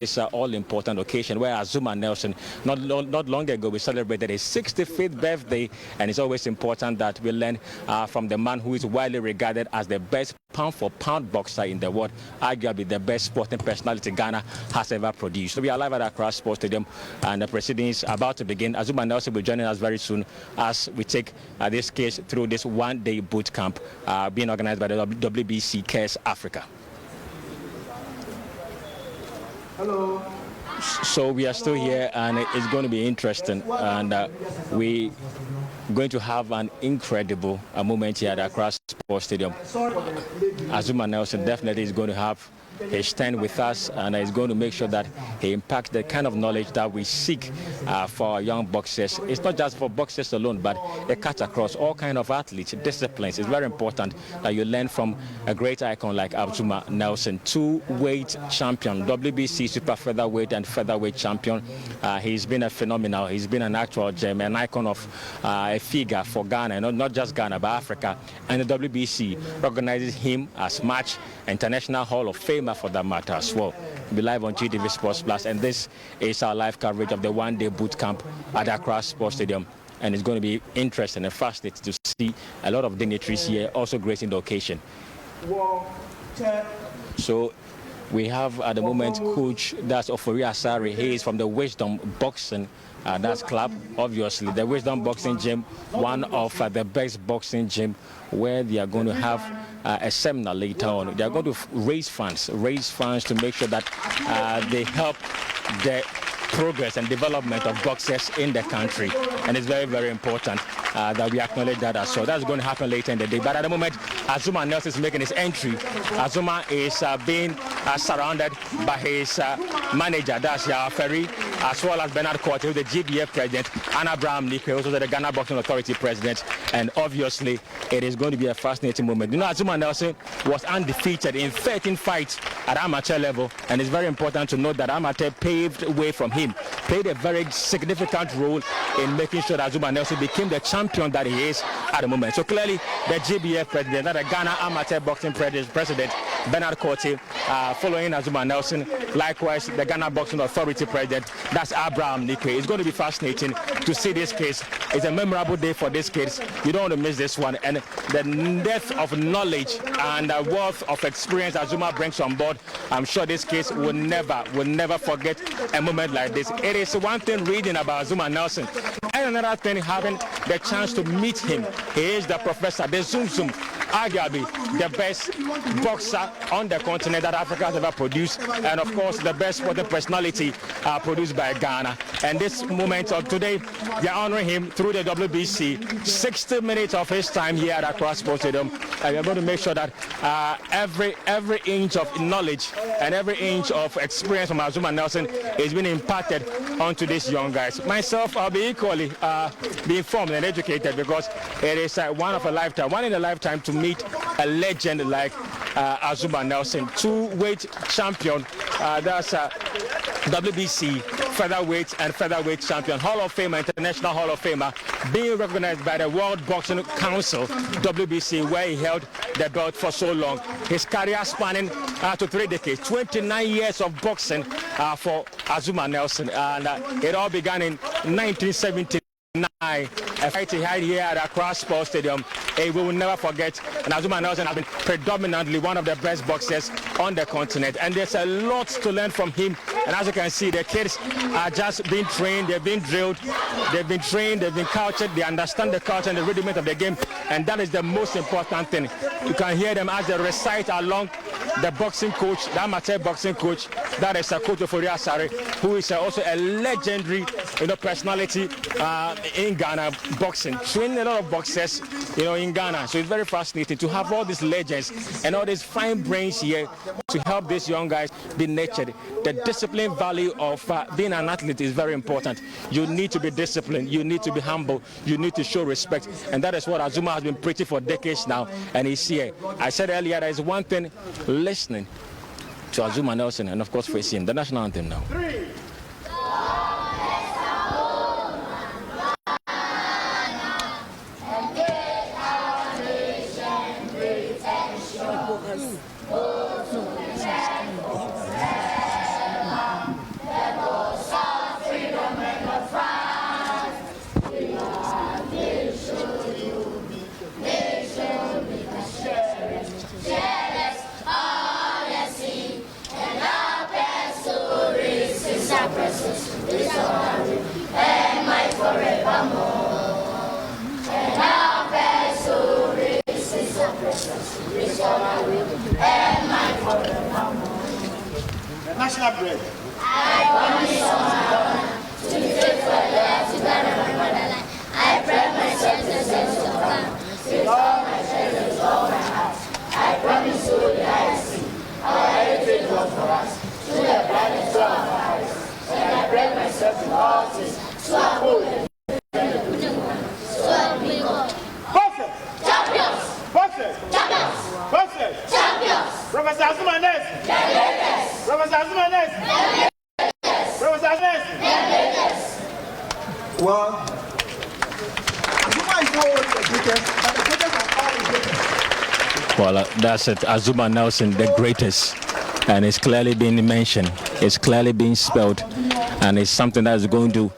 this all-important occasion where Azumah Nelson, not long ago, we celebrated his 65th birthday, and it's always important that we learn from the man who is widely regarded as the best pound-for-pound boxer in the world, arguably the best sporting personality Ghana has ever produced. So we are live at Accra Sports Stadium, and the proceedings are about to begin. Azumah Nelson will be joining us very soon as we take this case through this one-day boot camp being organized by the WBC Cares Africa. Hello. So we are still here, and it's going to be interesting, and we're going to have an incredible moment here at Accra Sports Stadium. Azumah Nelson definitely is going to have his stand with us, and is going to make sure that he impacts the kind of knowledge that we seek for our young boxers. It's not just for boxers alone, but it cuts across all kinds of athletes, disciplines. It's very important that you learn from a great icon like Azumah Nelson, two-weight champion, WBC super featherweight and featherweight champion. He's been a phenomenal. He's been an actual gem, an icon of a figure for Ghana, not just Ghana, but Africa. And the WBC recognizes him as much International Hall of Famer for that matter as well. We'll be live on GTV Sports Plus, and this is our live coverage of the one-day boot camp at Accra Sports Stadium. And it's going to be interesting and fascinating to see a lot of dignitaries here also gracing the occasion. So we have at the moment Coach, that's Ofori Asari. He is from the Wisdom Boxing that's club, obviously. The Wisdom Boxing Gym, one of the best boxing gym, where they are going to have a seminar later on. They are going to raise funds to make sure that they help the progress and development of boxers in the country, and it's very, very important that we acknowledge that as well. That's going to happen later in the day, but at the moment Azumah Nelson is making his entry. Azumah is being surrounded by his manager, that's Ferry, as well as Bernard Court, who's the GBF president, and Abraham Nikwe, also the Ghana Boxing Authority president, and obviously it is going to be a fascinating moment. You know, Azumah Nelson was undefeated in 13 fights at amateur level, and it's very important to note that amateur paved way from him, played a very significant role in making sure that Azumah Nelson became the champion that he is at the moment. So clearly the GBF president, the Ghana Amateur Boxing president, Bernard Cote, following Azumah Nelson, likewise the Ghana Boxing Authority president, that's Abraham Nikwe. It's going to be fascinating to see this case. It's a memorable day for this case. You don't want to miss this one, and the depth of knowledge and the wealth of experience Azumah brings on board, I'm sure this case will never forget a moment like this. It is one thing reading about Azumah Nelson, and another thing having the chance to meet him. He is the professor, the Zoom, arguably the best boxer on the continent that Africa has ever produced, and of course the best sporting personality produced by Ghana. And this moment of today, we are honoring him through the WBC. 60 minutes of his time here at Accra Sports Stadium, and we are going to make sure that every inch of knowledge and every inch of experience from Azumah Nelson is being imparted onto these young guys. Myself, I'll be equally be informed and educated, because it is one in a lifetime to meet a legend like Azumah Nelson, two-weight champion, that's WBC featherweight and featherweight champion, Hall of Famer, International Hall of Famer, being recognized by the World Boxing Council, WBC, where he held the belt for so long. His career spanning to 3 decades, 29 years of boxing for Azumah Nelson, and it all began in 1979. A fight he had here at Accra Sports Stadium, we will never forget. And Azumah Nelson has been predominantly one of the best boxers on the continent, and there's a lot to learn from him. And as you can see, the kids are just being trained, they've been drilled, they've been trained, they've been cultured, they understand the culture and the rudiment of the game, and that is the most important thing. You can hear them as they recite along. The boxing coach, the amateur boxing coach, that is Coach Ofori Asare, who is also a legendary, personality in Ghana boxing, training a lot of boxers, in Ghana. So it's very fascinating to have all these legends and all these fine brains here to help these young guys be nurtured. The discipline value of being an athlete is very important. You need to be disciplined, you need to be humble, you need to show respect, and that is what Azumah has been preaching for decades now, and he's here. I said earlier, there is one thing listening to Azumah Nelson and of course facing the national anthem now. riches are precious, this honor and might forevermore. And our vessel riches are precious, this honor and might forevermore. The national bread. I promise on my honor to be faithful and to guard my motherland. I pray myself the sense of time, with all my strength, with all my heart. I promise to the IC, our heritage was for us, to the brightness of our eyes. And I pray myself to all things, to uphold and so help me God. Bosses! Champions! Bosses! Champions! Bosses! Champions! Professor Azumah Nelson! The greatest! Professor Azumah Nelson! The greatest! Professor Nelson! The greatest! Well, Azumah is not always the greatest, but the greatest of all is greatest. Well, that's it. Azumah Nelson, the greatest. And it's clearly being mentioned. It's clearly being spelled. And it's something that is going to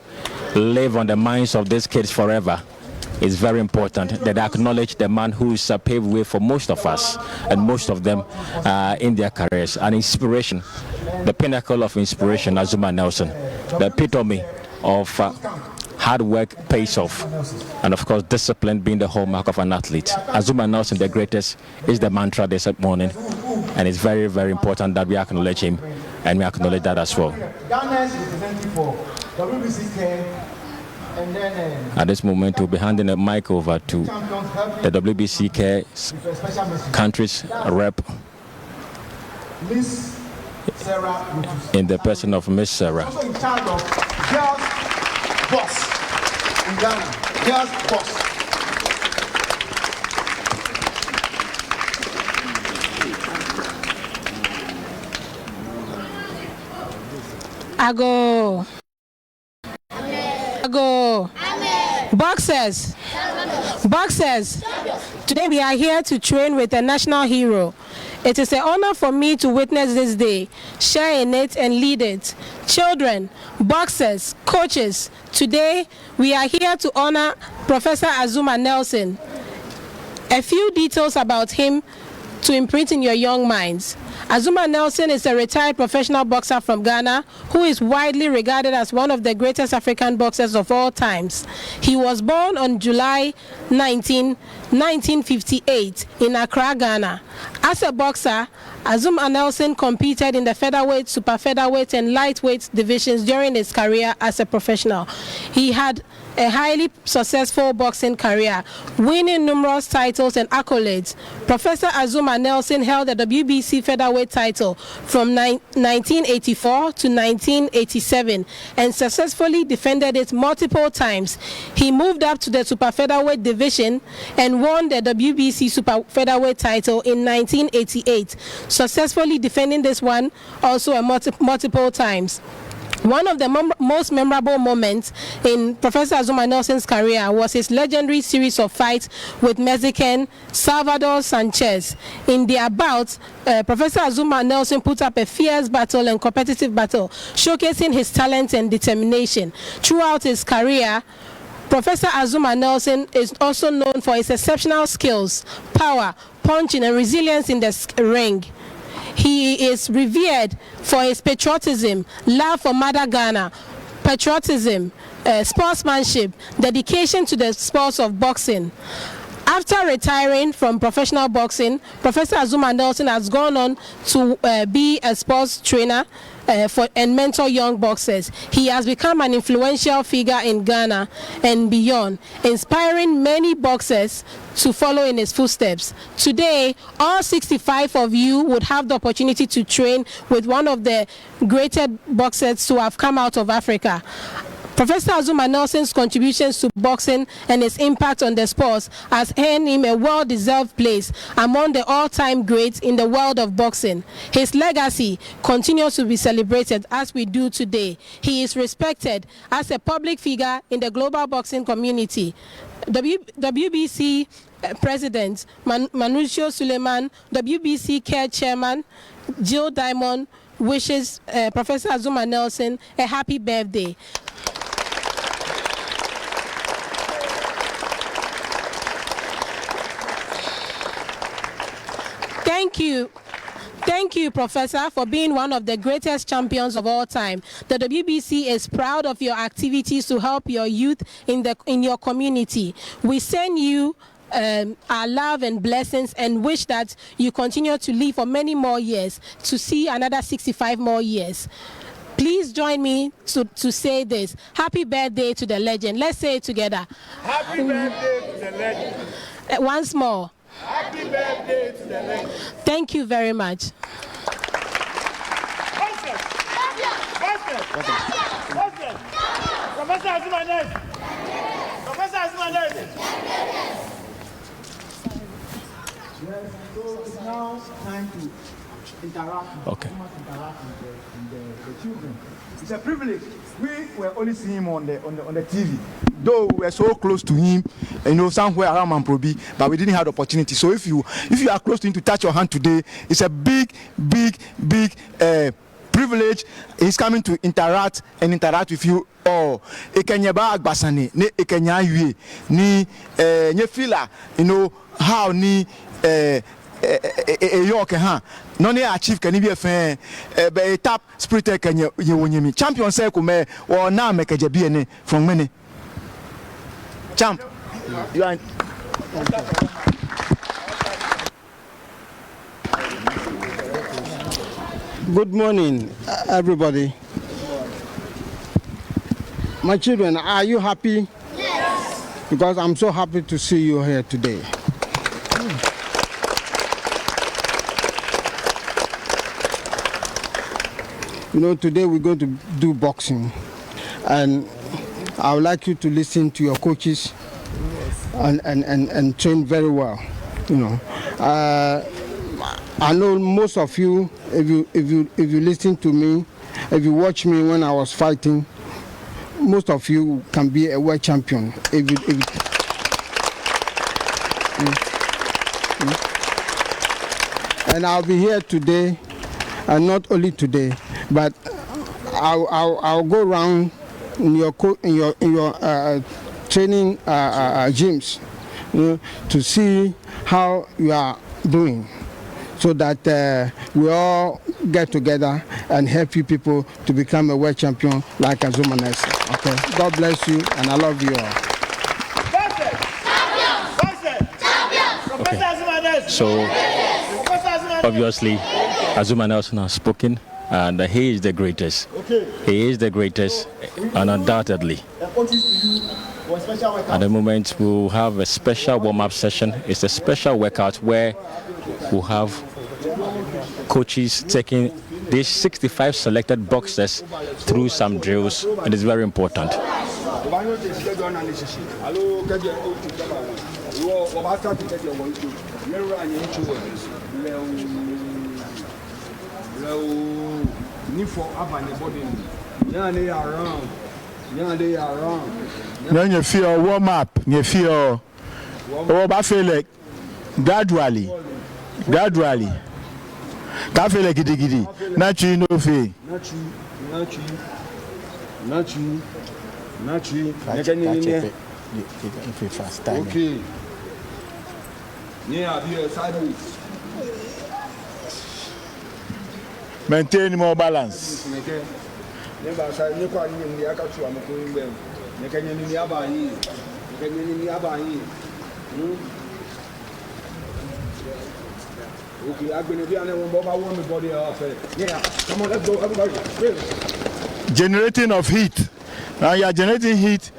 live on the minds of these kids forever. It's very important that they acknowledge the man who's paved way for most of us and most of them in their careers. An inspiration, the pinnacle of inspiration, Azumah Nelson, the epitome of hard work pays off, and of course discipline being the hallmark of an athlete. Azumah Nelson, the greatest, is the mantra this morning, and it's very, very important that we acknowledge him, and we acknowledge that as well. Ghana is representing for WBC, and then At this moment, we'll be handing the mic over to the WBC country's rep Miss Sarah in the person of Miss Sarah. also in charge of girls boss in Ghana. Girls boss. Ago. Ago. Boxers. Boxers. Today we are here to train with a national hero. It is an honor for me to witness this day, share in it and lead it. Children, boxers, coaches, today we are here to honor Professor Azumah Nelson. A few details about him to imprint in your young minds. Azumah Nelson is a retired professional boxer from Ghana who is widely regarded as one of the greatest African boxers of all times. He was born on July 19, 1958 in Accra, Ghana. As a boxer, Azumah Nelson competed in the featherweight, super featherweight and lightweight divisions during his career as a professional. He had a highly successful boxing career, winning numerous titles and accolades. Professor Azumah Nelson held the WBC featherweight title from 1984 to 1987 and successfully defended it multiple times. He moved up to the super featherweight division and won the WBC super featherweight title in 1988, successfully defending this one also multiple times. One of the most memorable moments in Professor Azumah Nelson's career was his legendary series of fights with Mexican Salvador Sanchez. In their bout, Professor Azumah Nelson put up a fierce battle and competitive battle, showcasing his talent and determination. Throughout his career, Professor Azumah Nelson is also known for his exceptional skills, power, punching, and resilience in the ring. He is revered for his patriotism, love for Mother Ghana, patriotism, sportsmanship, dedication to the sports of boxing. After retiring from professional boxing, Professor Azumah Nelson has gone on to be a sports trainer and mentor young boxers. He has become an influential figure in Ghana and beyond, inspiring many boxers to follow in his footsteps. Today, all 65 of you would have the opportunity to train with one of the greatest boxers to have come out of Africa. Professor Azumah Nelson's contributions to boxing and his impact on the sports has earned him a well-deserved place among the all-time greats in the world of boxing. His legacy continues to be celebrated as we do today. He is respected as a public figure in the global boxing community. WBC President Manucio Suleiman, WBC Care Chairman Jill Diamond wishes Professor Azumah Nelson a happy birthday. Thank you. Thank you, Professor, for being one of the greatest champions of all time. The WBC is proud of your activities to help your youth in your community. We send you our love and blessings and wish that you continue to live for many more years, to see another 65 more years. Please join me to say this. Happy birthday to the legend. Let's say it together. Happy birthday to the legend. Once more. Happy birthday to the legend. Thank you very much. Professor Azumah. Professor Azumah. Yes, so it's now time to interact. Okay. Interact with the children. It's a privilege. We were only seeing him on the TV, though we were so close to him, somewhere around Mamprobi, but we didn't have the opportunity. So if you are close to him to touch your hand today, it's a big privilege. He's coming to interact with you all. Ekanyaba agbasane ne ekanya yue ni nyefila how ni York no ne achieve can be a fan be tap spirit can you wonyemi champion circle me or na make a from many champ you are Good morning, everybody. My children, are you happy? Yes. Because I'm so happy to see you here today. Today we're going to do boxing, and I would like you to listen to your coaches and train very well. I know most of you, if you listen to me, if you watch me when I was fighting, most of you can be a world champion. And I'll be here today, and not only today, but I'll go around in your training gyms, to see how you are doing, so that we all get together and help you people to become a world champion like Azumah. Okay. God bless you, and I love you all. Okay. So obviously, Azumah Nelson has spoken, and he is the greatest. He is the greatest, undoubtedly. At the moment, we'll have a special warm-up session. It's a special workout where we'll have coaches taking these 65 selected boxers through some drills. It is very important. Then you feel warm up, you feel like gradually. Can't feel like giddy. Not you, no fee. Not you. Okay. Maintain more balance. Okay, I'm going to be on the body. Yeah, come on, let's go, everybody. Generating of heat. Now you are generating heat.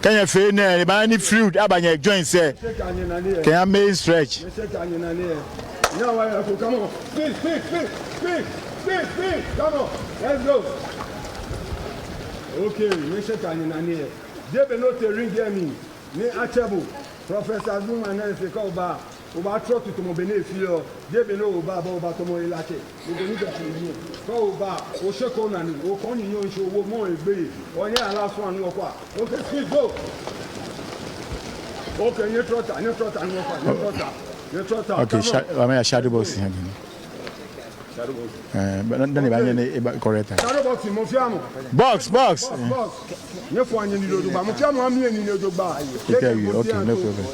Can you feel any fluid about your joints? Can you make stretch? Come on, speed. Come on, let's go. Okay, Debe no te ring me. Me achebu. Professor Azumah Nelson call ba. Oba trot to mo benefio. Debe no oba to mo ilache. We go need to you. Call ba. O sheko na ni. O kon yin show wo mo egbe. Onye last one no kwa. Okay, speed go. Okay, you trotter no kwa. Okay, I mean shadow boxing again. But not any correct. Shadow boxing mo fiamo. Box. Box. You for any do ba. Mo fiamo am ni do ba. Okay, no problem.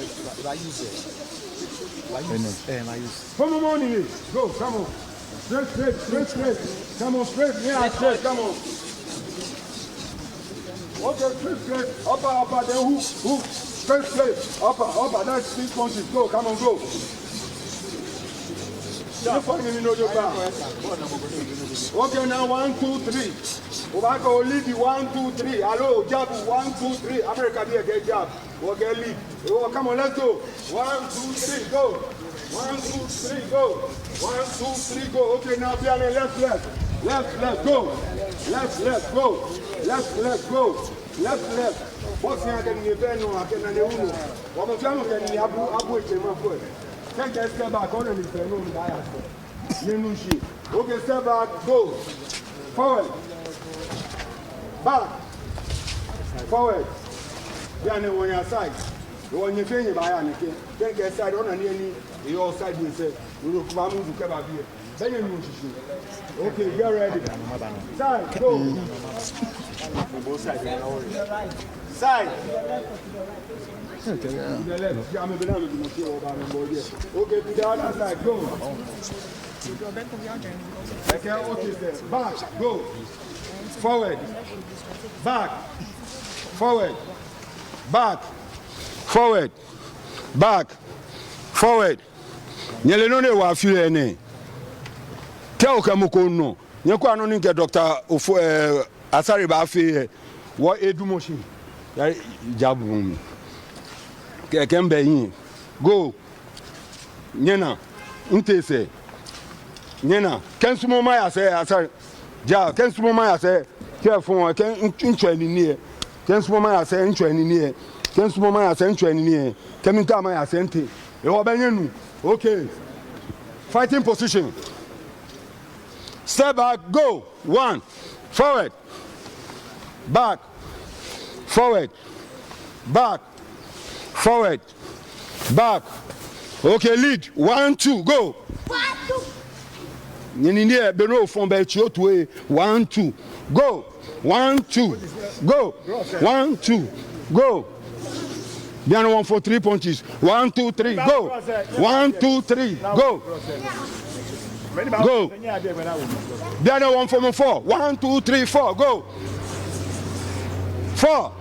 Come on, morning. Go, come on. Straight. Come on, straight. Yeah, straight. Come on. Okay, straight. Upper. Then hook. Straight. Upper. That's 6 punches. Go, come on, go. Okay, now 1, 2, 3. Obako lead the 1, 2, 3. Hello, jab 1, 2, 3. America here get jab. Okay, lead. Oh, come on, let's go. 1, 2, 3, go. 1, 2, 3, go. 1, 2, 3, go. Okay, now be on the left, go. Left, go. Left, go. Left. What's the other thing? I can do. What was the other thing? Abu, take a step back. On the okay, step back. Go. Forward. Back. Forward. Then on your side. When you finish by an take a side on any your side, you say, you look for to come up here. Then you shoot. Okay, get ready. Side, go. Both sides. Side. Okay, to the other side, go. Okay, back, go. Forward. Back. Forward. Nyele no ne wa file ne. Tell kamuko no. Nyeko ano ni ke Dr. Asari ba fe wo edumoshi. Ya jabu. Kembe yin. Go. Nyena. Ntese. Nyena. Kensumo ma ya se Asari. Ja, kensumo ma ya se careful ken ntwani nie. Kensumo ma ya se ntwani nie. Kensumo ma ya se ntwani nie. Keminta ma ya se nte. E wo benyenu. Okay. Fighting position. Step back, go. 1. Forward. Back. Forward. Back. Forward. Back. Okay, lead. 1, 2, go. 1, 2. Nini beno fon be chi otu 1, 2. Go. 1, 2. Go. 1, 2. Go. Bien 1 for 3 punches. 1, 2, 3. Go. 1, 2, 3. Go. Go. The other one for 4. 1, 2, 3, 4. Go. 4.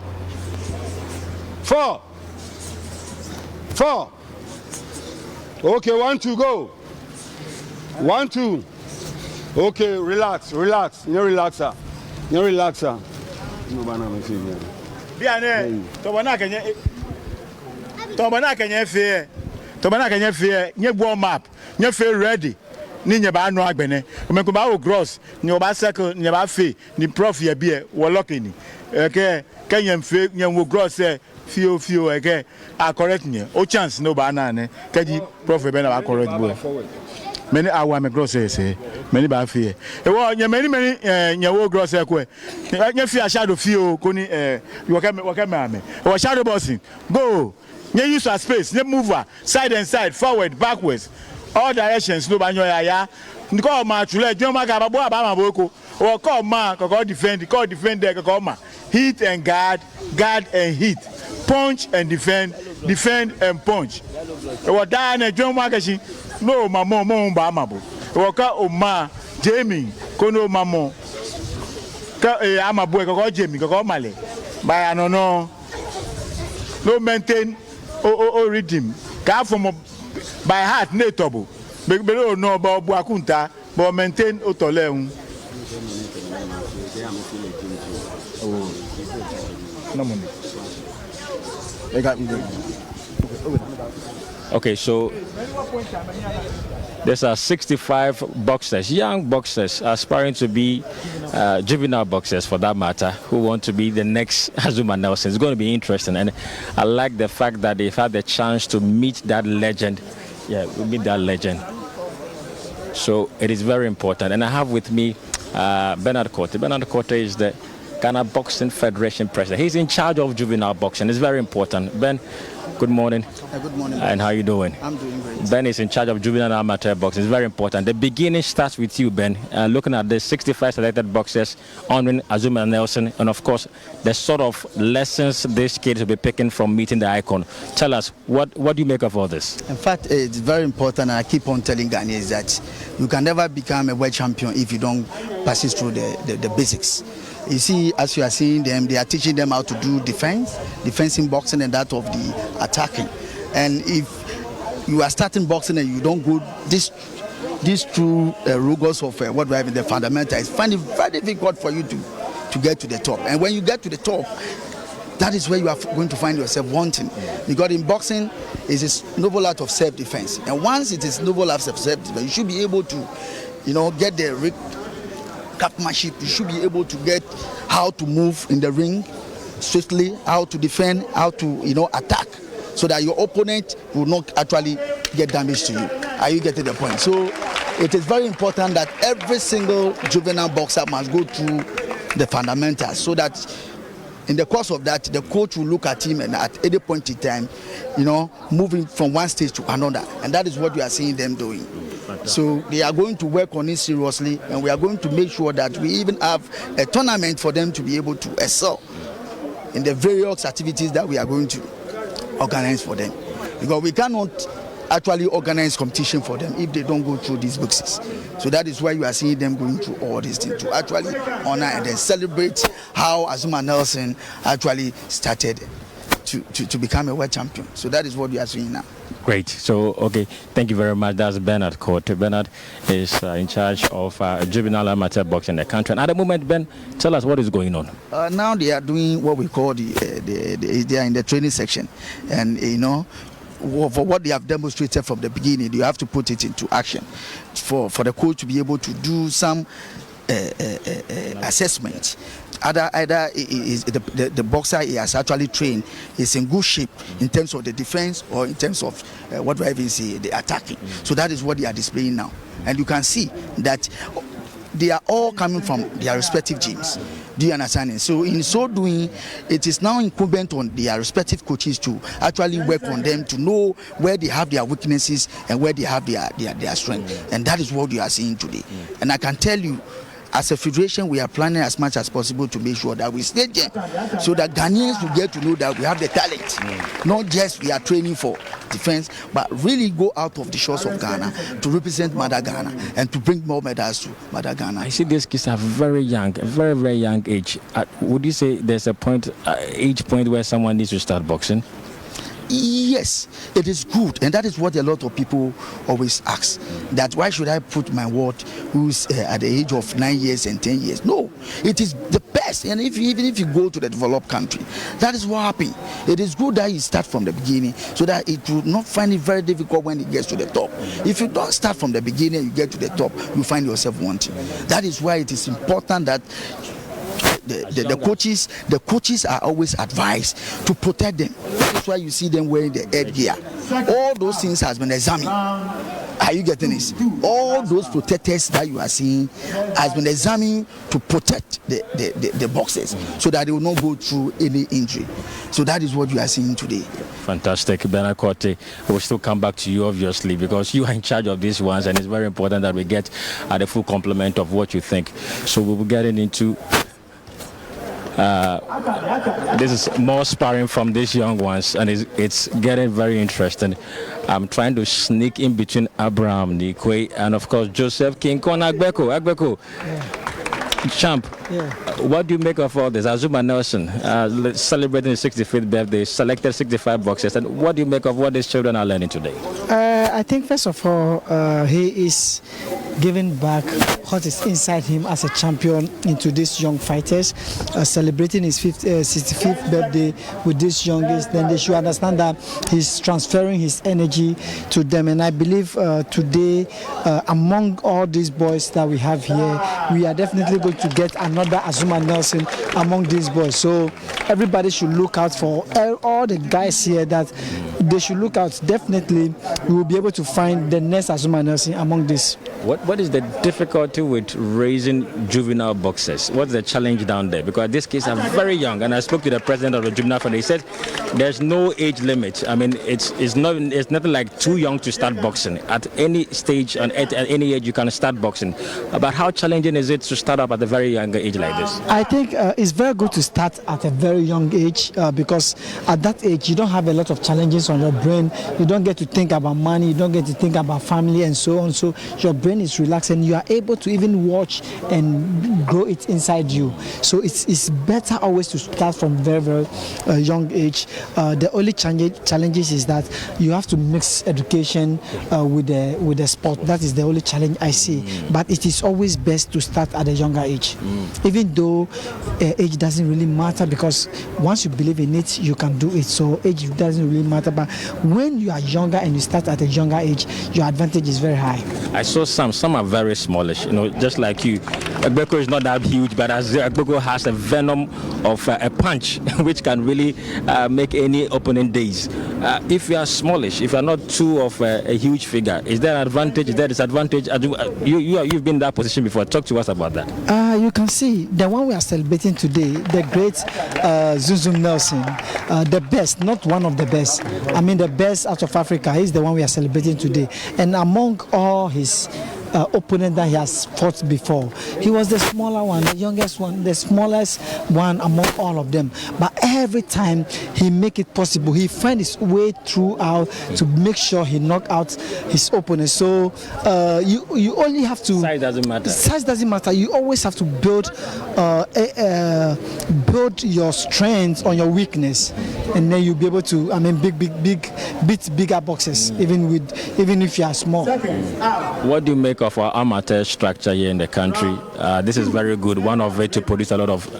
Okay, 1, 2, go. 1, 2. Okay, relax. You relaxer. No banana machine. Bien, Tobana kenye fe nye warm up nye fe ready ni nye ba no agbene omeko ba o gross ni o ba circle ni ba fe ni prof ye bie wo lokini kenye fe nye wo gross fio a correct nye o chance no ba na ne kaji prof be na ba correct bo many awa me gross say many ba fe e wo nye many nye wo gross ko nye fe a shadow fio ko ni wo ka me ame wo shadow boxing go. You use your space, you move side and side, forward, backwards, all directions. No banyo ya. Nko ma chule, joma ka babo abama boko. Or call ma, call defend there, call ma. Hit and guard and hit, punch and defend and punch. Or dan and joma kashi. No mamo mo bamabo. Or ka oma Jamie, kono mamo. Ka amaboy call Jamie, call male. By no maintain. Rhythm. Ka from by heart ne tobo. Be no ba bu akunta, but maintain otole. Okay, so there's 65 boxers, young boxers, aspiring to be juvenile boxers for that matter, who want to be the next Azumah Nelson. It's going to be interesting, and I like the fact that they've had the chance to meet that legend. Yeah, we meet that legend. So it is very important. And I have with me Bernard Korte. Bernard Korte is the Ghana Boxing Federation president. He's in charge of juvenile boxing. It's very important. Ben, good morning. Good morning. And how are you doing? I'm doing great. Ben is in charge of juvenile amateur boxing. It's very important. The beginning starts with you, Ben. Looking at the 65 selected boxers, honoring Azumah Nelson, and of course, the sort of lessons these kids will be picking from meeting the icon. Tell us, what do you make of all this? In fact, it's very important, and I keep on telling Ghanaians that you can never become a world champion if you don't pass through the basics. You see, as you are seeing them, they are teaching them how to do defense in boxing and that of the attacking. And if you are starting boxing and you don't go these true rigors of what we have in the fundamentals, find it very difficult for you to get to the top. And when you get to the top, that is where you are going to find yourself wanting. Because in boxing, it is noble art of self-defense. And once it is noble art of self-defense, you should be able to, get the craftsmanship. You should be able to get how to move in the ring swiftly, how to defend, how to, attack, so that your opponent will not actually get damage to you. Are you getting the point? So it is very important that every single juvenile boxer must go through the fundamentals, so that in the course of that, the coach will look at him and at any point in time, moving from one stage to another. And that is what we are seeing them doing. So they are going to work on it seriously, and we are going to make sure that we even have a tournament for them to be able to excel in the various activities that we are going to organize for them. Because we cannot actually organize competition for them if they don't go through these boxes. So that is why you are seeing them going through all these things to actually honor and then celebrate how Azumah Nelson actually started to become a world champion. So that is what we are seeing now. Great. So, okay, thank you very much. That's Bernard Court. Bernard is in charge of juvenile amateur boxing in the country. And at the moment, Ben, tell us what is going on. Now they are doing what we call they are in the training section. And, for what they have demonstrated from the beginning, you have to put it into action for the coach to be able to do some assessment. Either the boxer he has actually trained is in good shape in terms of the defense or in terms of what do I even say, the attacking. So that is what they are displaying now, and you can see that they are all coming from their respective gyms. Do you understand it? So in so doing, it is now incumbent on their respective coaches to actually work on them to know where they have their weaknesses and where they have their strength. And that is what we are seeing today. And I can tell you, as a federation, we are planning as much as possible to make sure that we stay there, so that Ghanaians will get to know that we have the talent. Not just we are training for defense, but really go out of the shores of Ghana to represent Mother Ghana and to bring more medals to Mother Ghana. I see these kids are very young, very, very young age. Would you say there's a age point where someone needs to start boxing? Yes, it is good, and that is what a lot of people always ask. That why should I put my ward who's at the age of 9 years and 10 years? No, it is the best. And even if you go to the developed country, that is what happens. It is good that you start from the beginning, so that it will not find it very difficult when it gets to the top. If you don't start from the beginning, you get to the top, you find yourself wanting. That is why it is important that the coaches are always advised to protect them. That's why you see them wearing the headgear. All those things has been examined. Are you getting this? All those protectors that you are seeing has been examined to protect the boxers, so that they will not go through any injury. So that is what you are seeing today. Fantastic. Bernard Korte, we'll still come back to you, obviously, because you are in charge of these ones, and it's very important that we get the full complement of what you think. So we'll be getting into this is more sparring from these young ones, and it's getting very interesting. I'm trying to sneak in between Abraham Nikwe and of course Joseph King Kon Agbeko. Champ, what do you make of all this? Azumah Nelson celebrating his 65th birthday, selected 65 boxers, and what do you make of what these children are learning today? I think first of all, he is giving back what is inside him as a champion into these young fighters, celebrating his 65th birthday with these youngest. Then they should understand that he's transferring his energy to them, and I believe today among all these boys that we have here, we are definitely going to get another Azumah Nelson among these boys. So everybody should look out for all the guys here, that they should look out. Definitely we will be able to find the next Azumah Nelson among these What is the difficulty with raising juvenile boxers? What's the challenge down there? Because these kids are very young, and I spoke to the president of the juvenile fund. He said there's no age limit. I mean, it's nothing like too young to start boxing. At any stage and at any age, you can start boxing. But how challenging is it to start up at a very young age like this? I think it's very good to start at a very young age because at that age you don't have a lot of challenges on your brain. You don't get to think about money. You don't get to think about family and so on. So your brain is relaxed and you are able to even watch and grow it inside you. So it's better always to start from very young age. The only challenges is that you have to mix education with the sport. That is the only challenge I see. But it is always best to start at a younger age, even though age doesn't really matter, because once you believe in it, you can do it. So age doesn't really matter. But when you are younger and you start at a younger age, your advantage is very high. I saw some are very smallish, just like you. Agbeko is not that huge, but as Agbeko has a venom of a punch, which can really make any opponent daze. If you are smallish, if you are not too of a huge figure, is there an advantage? Is there a disadvantage? You've been in that position before. Talk to us about that. You can see the one we are celebrating today, the great Zunzum Nelson, the best, not one of the best. I mean, the best out of Africa is the one we are celebrating today. And among all his opponent that he has fought before, he was the smaller one, the youngest one, the smallest one among all of them. But every time he make it possible, he find his way throughout to make sure he knock out his opponent. So you only have to, size doesn't matter. Size doesn't matter. You always have to build your strength on your weakness, and then you'll be able to, beat bigger boxes, even if you are small. What do you make of our amateur structure here in the country? This is very good, one of it to produce a lot of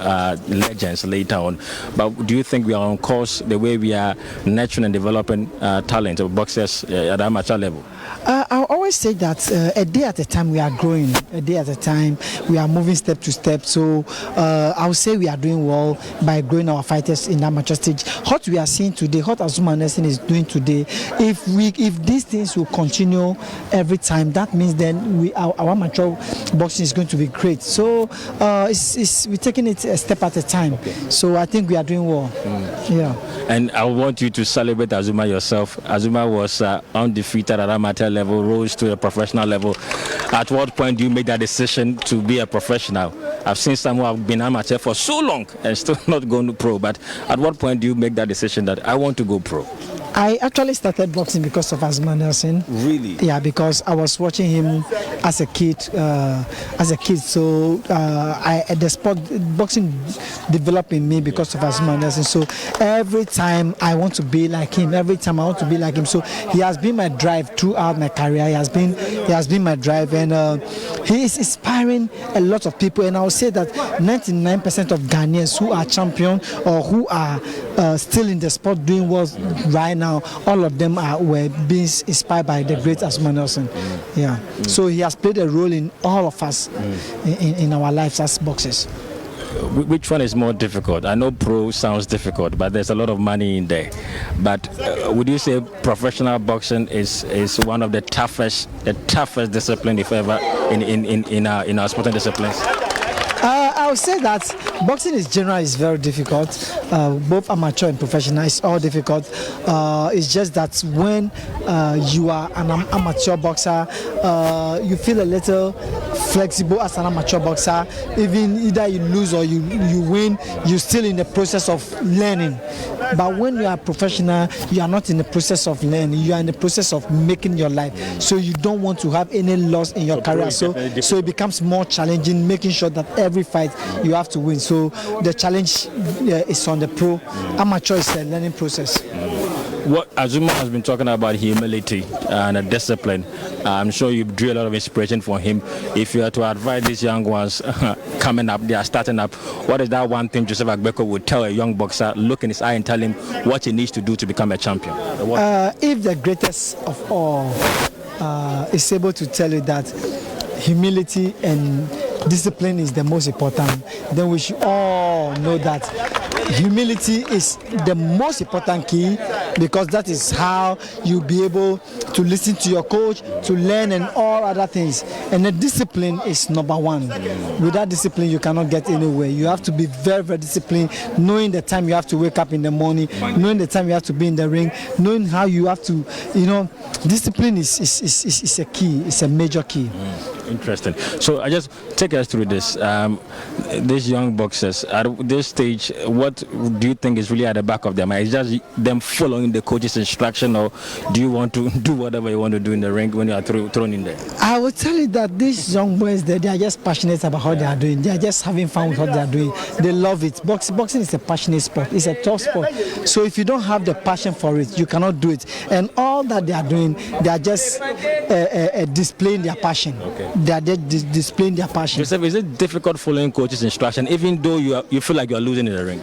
legends later on. But do you think we are on course the way we are nurturing and developing talent of boxers at amateur level? I always say that a day at a time we are growing, a day at a time we are moving step to step. So I would say we are doing well by growing our fighters in the amateur stage. What we are seeing today, what Azumah Nelson is doing today, if these things will continue every time, that means then our amateur boxing is going to be great. So we're taking it a step at a time. Okay. So I think we are doing well. Yeah. And I want you to celebrate Azumah yourself. Azumah was undefeated at amateur level, rose to a professional level. At what point do you make that decision to be a professional? I've seen some who have been amateur for so long and still not going to pro, but at what point do you make that decision that I want to go pro? I actually started boxing because of Azumah Nelson. Really? Yeah, because I was watching him as a kid. So the sport boxing developed in me because of Azumah Nelson. So every time I want to be like him. So he has been my drive throughout my career. He has been my drive, and he is inspiring a lot of people. And I would say that 99% of Ghanaians who are champion or who are still in the sport doing well right now, all of them were being inspired by the great Azumah Nelson. Yeah. So he has played a role in all of us in our lives as boxers. Which one is more difficult? I know pro sounds difficult, but there's a lot of money in there. But would you say professional boxing is one of the toughest discipline, if ever, in our sporting disciplines? I would say that boxing is very difficult. Both amateur and professional, it's all difficult. It's just that when you are an amateur boxer, you feel a little flexible as an amateur boxer. Even either you lose or you win, you're still in the process of learning. But when you are professional, you are not in the process of learning. You are in the process of making your life. So you don't want to have any loss in your career. So it becomes more challenging, making sure that every fight you have to win. So the challenge is on the pro. Amateur is a learning process. What Azumah has been talking about, humility and discipline. I'm sure you drew a lot of inspiration from him. If you are to advise these young ones coming up, they are starting up, what is that one thing Joseph Agbeko would tell a young boxer, look in his eye and tell him what he needs to do to become a champion? If the greatest of all is able to tell you that humility and discipline is the most important, then we should all know that humility is the most important key, because that is how you'll be able to listen to your coach, to learn and all other things. And the discipline is number one. Without discipline, you cannot get anywhere. You have to be very, very disciplined, knowing the time you have to wake up in the morning, knowing the time you have to be in the ring, knowing how you have to, discipline is a key, it's a major key. Interesting. So I just take us through this. These young boxers at this stage, what do you think is really at the back of their mind? Is just them following the coach's instruction, or do you want to do whatever you want to do in the ring when you are thrown in there? I will tell you that these young boys, they are just passionate about what they are doing. They are just having fun with what they are doing. They love it. Boxing is a passionate sport. It's a tough sport. So if you don't have the passion for it, you cannot do it. And all that they are doing, they are just displaying their passion. Okay. They are just displaying their passion. Joseph, is it difficult following coach's instruction, even though you feel like you are losing in the ring?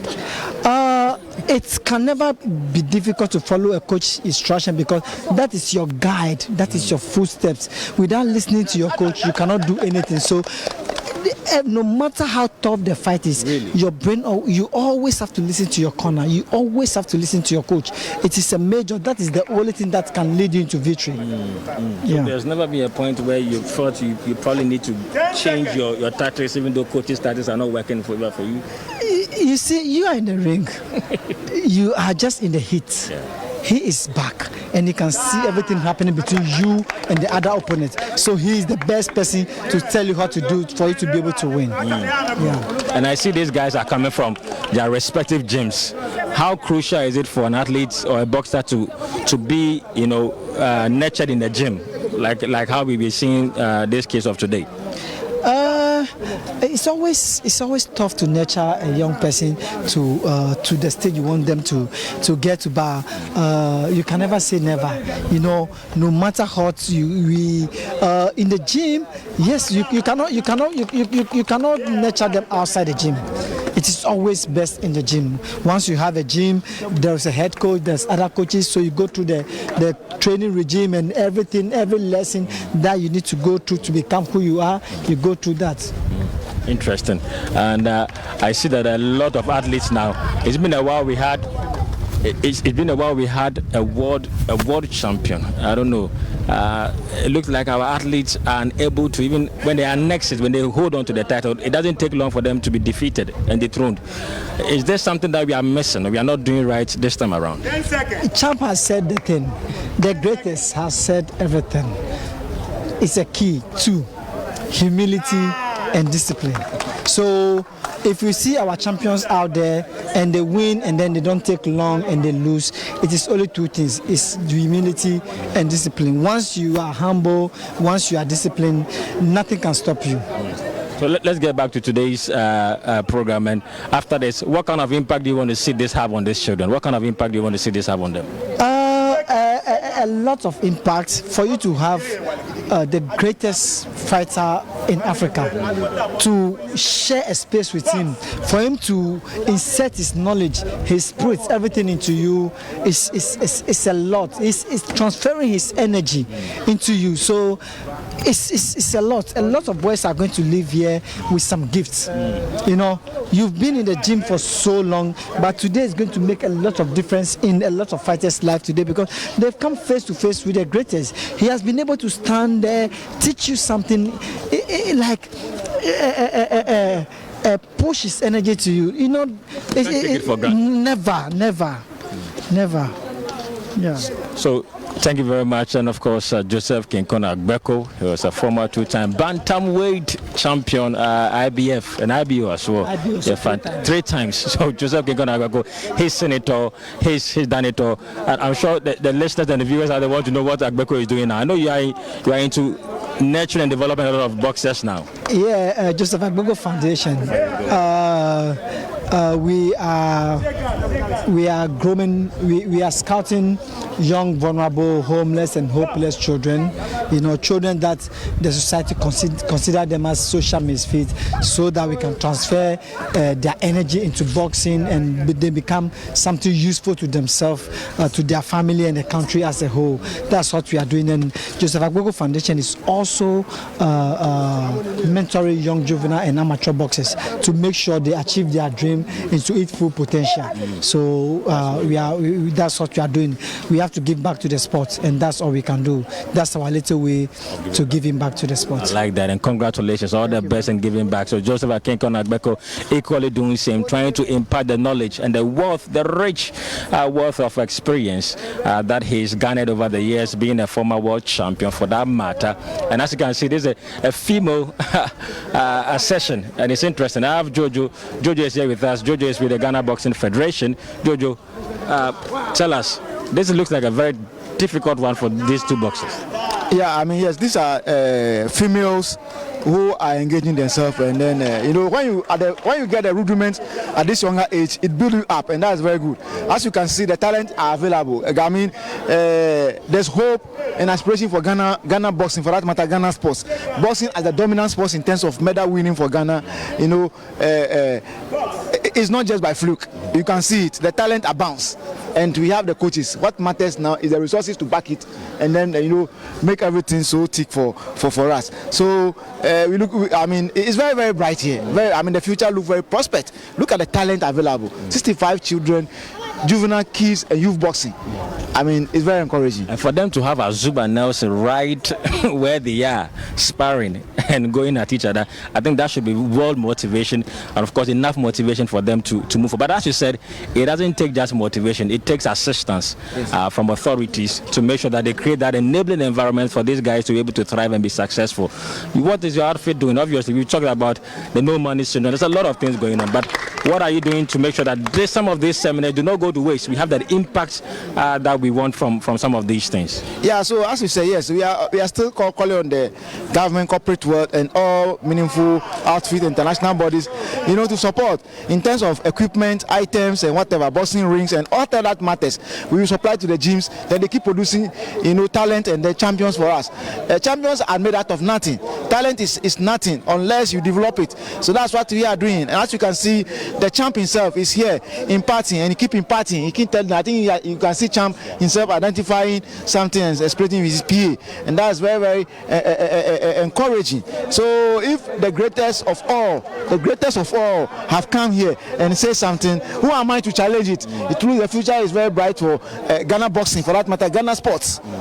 It can never be difficult to follow a coach's instruction, because that is your guide, that is your footsteps. Without listening to your coach, you cannot do anything. So no matter how tough the fight is, your brain, you always have to listen to your corner. You always have to listen to your coach. It is a major, that is the only thing that can lead you into victory. So there's never been a point where you thought you probably need to change your tactics, even though coach's tactics are not working for you? You see, you are in the ring. You are just in the heat. He is back, and he can see everything happening between you and the other opponent. So he is the best person to tell you how to do it for you to be able to win. And I see these guys are coming from their respective gyms. How crucial is it for an athlete or a boxer to be, nurtured in the gym, like how we be seeing this case of today? It's always tough to nurture a young person to the stage you want them to get to. But you can never say never. No matter what we in the gym, yes, you cannot nurture them outside the gym. It is always best in the gym. Once you have a gym, there's a head coach, there's other coaches, so you go through the training regime and everything, every lesson that you need to go through to become who you are, you go through that. Interesting. And I see that a lot of athletes now, it's been a while we had a world champion. I don't know. It looks like our athletes are unable to, even when they are next, when they hold on to the title, it doesn't take long for them to be defeated and dethroned. Is there something that we are missing, or we are not doing right this time around? Champ has said the thing. The greatest has said everything. It's a key to humility and discipline. So if we see our champions out there and they win and then they don't take long and they lose, it is only two things. It's humility and discipline. Once you are humble, once you are disciplined, nothing can stop you. So let's get back to today's program. And after this, what kind of impact do you want to see this have on these children? What kind of impact do you want to see this have on them? A lot of impact for you to have the greatest fighter in Africa, to share a space with him, for him to insert his knowledge, his spirit, everything into you. It's a lot. It's transferring his energy into you. So it's a lot. A lot of boys are going to live here with some gifts. You've been in the gym for so long, but today is going to make a lot of difference in a lot of fighters' life today, because they've come face to face with the greatest. He has been able to stand there, teach you something, push his energy to you. Take it for granted. Never. Yeah. So thank you very much. And of course, Joseph Kinkona Agbeko, he was a former two-time bantamweight champion, IBF and IBO as well. Three times. So Joseph Kinkona Agbeko, he's seen it all, he's done it all. And I'm sure the listeners and the viewers are the want to know what Agbeko is doing now. I know you are into nurturing and developing a lot of boxers now. Yeah, Joseph Agbeko Foundation. we are grooming, we are scouting young, vulnerable, homeless and hopeless children, children that the society consider them as social misfits, so that we can transfer their energy into boxing and they become something useful to themselves, to their family and the country as a whole. That's what we are doing. And Joseph Agogo Foundation is also mentoring young juvenile and amateur boxers to make sure they achieve their dream into its full potential. So that's what we are doing. We have to give back to the sport, and that's all we can do. That's our little way to giving back to the sport. I like that, and congratulations, all the best in giving back. So Joseph Akinko Agbeko equally doing the same, trying to impart the knowledge and the wealth, the rich wealth of experience that he's garnered over the years, being a former world champion for that matter. And as you can see, this is a female session, and it's interesting. I have Jojo. Jojo is here with us. Jojo is with the Ghana Boxing Federation. Jojo, tell us, this looks like a very difficult one for these two boxers. Yeah, I mean, yes, these are females who are engaging themselves, and then when you get the rudiments at this younger age, it builds you up, and that's very good. As you can see, the talent are available. I mean, there's hope and aspiration for Ghana boxing, for that matter, Ghana sports. Boxing as the dominant sports in terms of medal winning for Ghana, it's not just by fluke. You can see it. The talent abounds, and we have the coaches. What matters now is the resources to back it, and then make everything so thick for us. So it's very, very bright here. The future looks very prospect. Look at the talent available. 65 children, juvenile kids, and youth boxing. I mean, it's very encouraging. And for them to have Azumah Nelson right where they are, sparring and going at each other, I think that should be world motivation, and of course enough motivation for them to move forward. But as you said, it doesn't take just motivation, it takes assistance from authorities to make sure that they create that enabling environment for these guys to be able to thrive and be successful. What is your outfit doing? Obviously, we talked about the no money syndrome. There's a lot of things going on, but what are you doing to make sure that some of these seminars do not go to waste? We have that impact that we want from some of these things. Yeah, so as you say, yes, we are still calling on the government, corporate world, and all meaningful outfit, international bodies, to support in terms of equipment, items, and whatever, boxing rings, and all that matters. We will supply to the gyms, then they keep producing, talent and the champions for us. Champions are made out of nothing. Talent is nothing unless you develop it. So that's what we are doing. And as you can see, the champ himself is here imparting, and he keep imparting. He keep telling. I think you can see champ himself identifying something and expressing with his PA, and that's very, very encouraging. So if the greatest of all have come here and say something, who am I to challenge it? It looks the future is very bright for Ghana boxing, for that matter, Ghana sports.